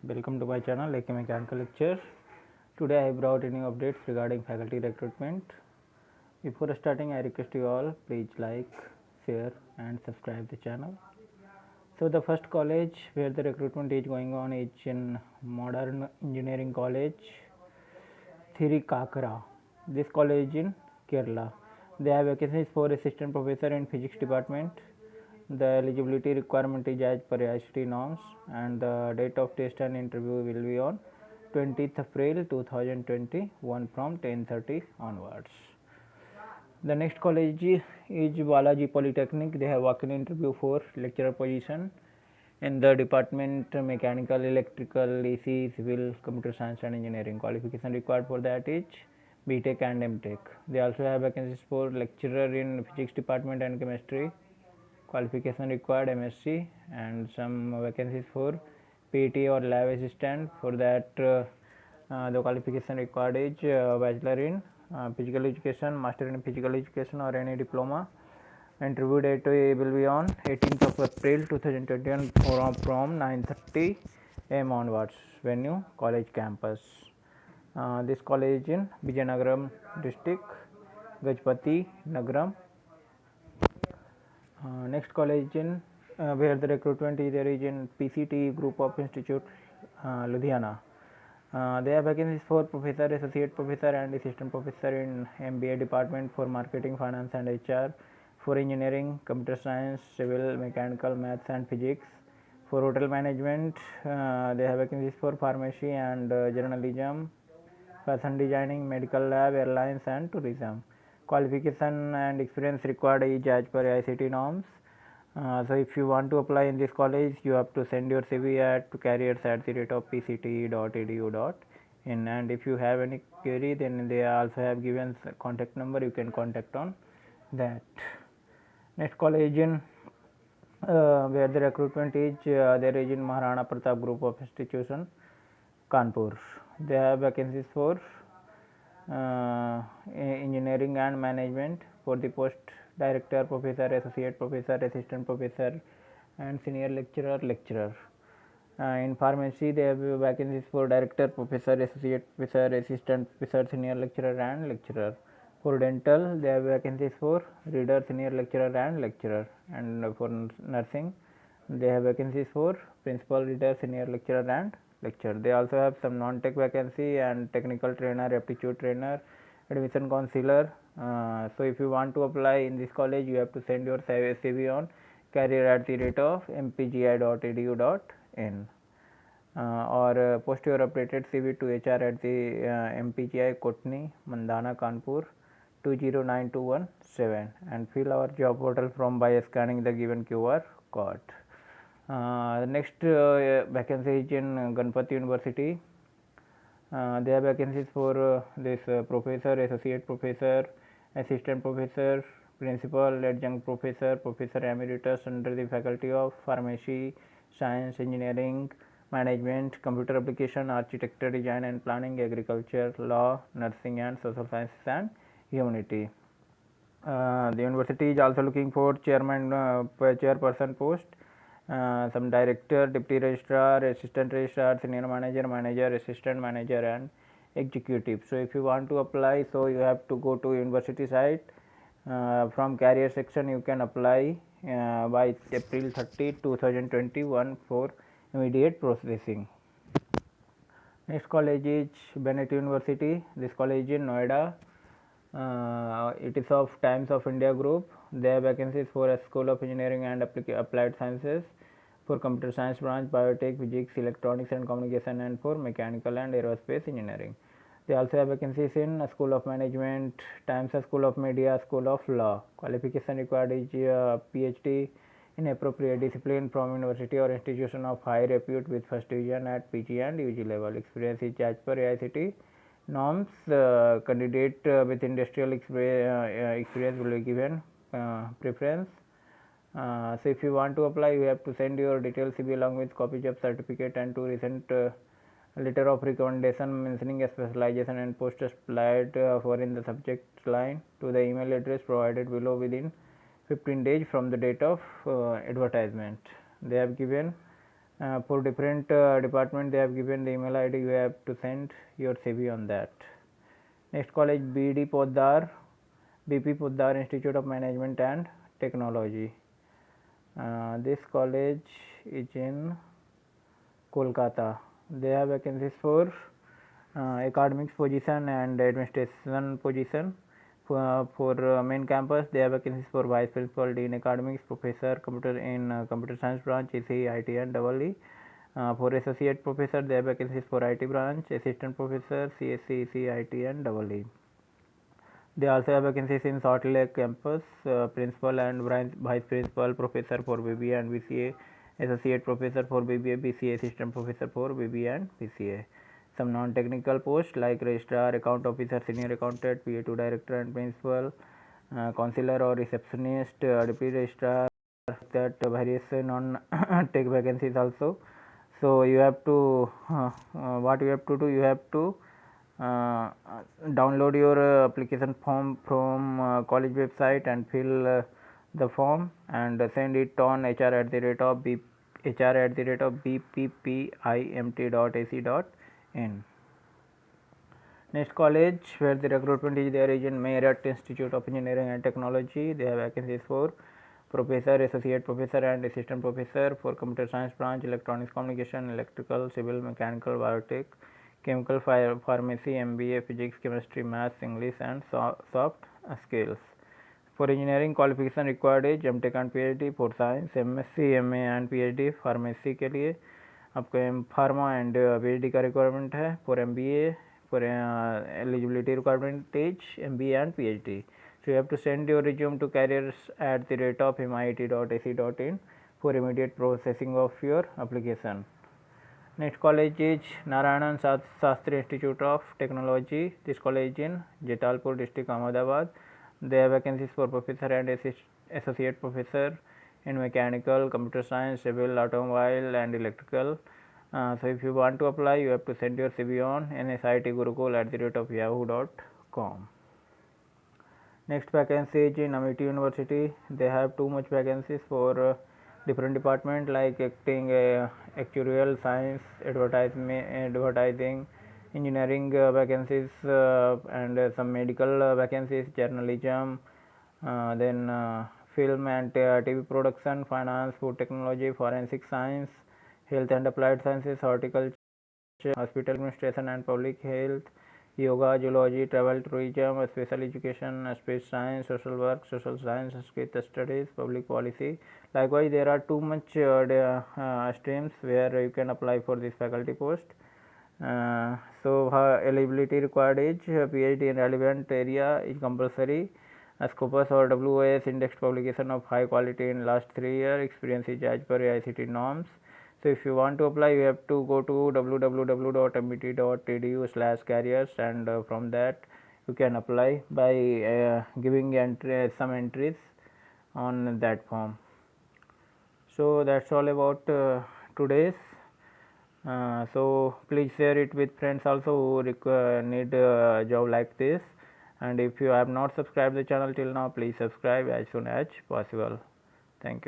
Welcome to my channel AK Mechanical Lecture. Today I brought new updates regarding faculty recruitment. Before starting, I request you all please like, share and subscribe the channel. So the first college where the recruitment is going on is in Modern Engineering College, Thirikakara. This college in Kerala. They have vacancies for assistant professor in physics department. The eligibility requirement is as per ICT norms, and the date of test and interview will be on 20th April 2021 from 10:30 onwards. The next college is Balaji Polytechnic. They have walk-in interview for lecturer position in the department mechanical, electrical, AC, civil, computer science and engineering. Qualification required for that is BTech and MTech. They also have vacancies for lecturer in physics department and chemistry. Qualification required MSc, and some vacancies for PT or lab assistant. For that the qualification required is bachelor in physical education, master in physical education or any diploma. Interview date will be on 18th of April 2021 from 9:30 am onwards. Venue college campus. This college in Vijayanagaram district, Gajpati Nagaram. Next college in where the recruitment is there is in PCT Group of Institute, Ludhiana. They have vacancies for professor, associate professor and assistant professor in MBA department for marketing, finance and HR, for engineering, computer science, civil, mechanical, maths and physics. For hotel management, they have vacancies for pharmacy and journalism, fashion designing, medical lab, airlines and tourism. Qualification and experience required is as per ICT norms. So if you want to apply in this college, you have to send your CV at careers@pct.edu.in, and if you have any query, then they also have given contact number, you can contact on that. Next college in where the recruitment is there is in Maharana Pratap Group of Institution, Kanpur. They have vacancies for engineering and management for the post director, professor, associate professor, assistant professor and senior lecturer. In pharmacy, they have vacancies for director, professor, associate professor, assistant professor, senior lecturer and lecturer. For dental, they have vacancies for reader, senior lecturer and lecturer. And for nursing, they have vacancies for principal, reader, senior lecturer and lecturer. They also have some non-tech vacancy and technical trainer, aptitude trainer, admission counselor. So if you want to apply in this college, you have to send your CV on career@mpgi.edu.in or post your updated CV to HR@mpgi Kotni, Mandana, Kanpur 209217 and fill our job portal form by scanning the given QR code. The next vacancy is in Ganpati University. They have vacancies for this professor, associate professor, assistant professor, principal, adjunct professor, professor emeritus under the faculty of pharmacy, science, engineering, management, computer application, architecture, design and planning, agriculture, law, nursing and social sciences and humanity. The university is also looking for chairperson post, some director, deputy registrar, assistant registrar, senior manager, manager, assistant manager and executive. So if you want to apply, so you have to go to university site. From career section you can apply by April 30, 2021 for immediate processing. Next college is Bennett University. This college in Noida. It is of Times of India Group. They have vacancies for a School of Engineering and Applied Sciences, for Computer Science branch, Biotech, Physics, Electronics and Communication, and for Mechanical and Aerospace Engineering. They also have vacancies in a School of Management, Times School of Media, School of Law. Qualification required is PhD in appropriate discipline from university or institution of high repute with first division at PG and UG level. Experience is as per AICT norms. Candidate with industrial experience will be given preference. So if you want to apply, you have to send your details CV along with copies of certificate and two recent letter of recommendation mentioning a specialization and post applied for in the subject line to the email address provided below within 15 days from the date of advertisement. They have given For different department they have given the email ID. You have to send your CV on that. Next college, BD Poddar, BP Poddar Institute of Management and Technology. This college is in Kolkata. They have vacancies for academics position and administration position. For main campus, they have vacancies for vice principal, dean academics, professor, computer in computer science branch, ECE, IT and EE. For associate professor, they have vacancies for IT branch, assistant professor, CSC, ECE, IT and EE. They also have vacancies in Salt Lake campus, principal and vice principal, professor for BBA and BCA, associate professor for BBA, BCA, assistant professor for BBA and BCA. Some non-technical posts like registrar, account officer, senior accountant, PA2 director and principal, counselor or receptionist, deputy registrar, that various non-tech vacancies also. So you have to what you have to do, you have to download your application form from college website and fill the form and send it on hr@bppimt.ac.in. Next college where the recruitment is there is in Meerut Institute of Engineering and Technology. They have vacancies for professor, associate professor and assistant professor for computer science branch, electronics communication, electrical, civil, mechanical, biotech, chemical, pharmacy, MBA, physics, chemistry, maths, English and soft skills. For engineering qualification required is MTech and PhD. For science MSc, MA and PhD. Pharmacy के लिए आपको pharma and PhD का requirement है. For MBA, for eligibility requirement is MBA and PhD. So you have to send your resume to careers@mit.ac.in for immediate processing of your application. Next college is Narayanan Shastri Institute of Technology. This college in Jetalpur district, Ahmedabad. They have vacancies for professor and associate professor in mechanical, computer science, civil, automobile and electrical. So if you want to apply, you have to send your CV on nsitgurukul@yahoo.com. Next vacancy is in Amity University. They have too much vacancies for different department like acting, actuarial science, advertising, engineering vacancies and some medical vacancies, journalism, then film and TV production, finance, food technology, forensic science, health and applied sciences, horticulture, hospital administration and public health, yoga, zoology, travel, tourism, special education, space science, social work, social science, case studies, public policy. Likewise, there are too much streams where you can apply for this faculty post. So eligibility required is PhD in relevant area is compulsory. Scopus or WOS indexed publication of high quality in last 3 years. Experience is as per ICT norms. So if you want to apply, you have to go to www.mit.edu/careers and from that you can apply by giving some entries on that form. So that's all about today's. So please share it with friends also who need a job like this. And if you have not subscribed the channel till now, please subscribe as soon as possible. Thank you.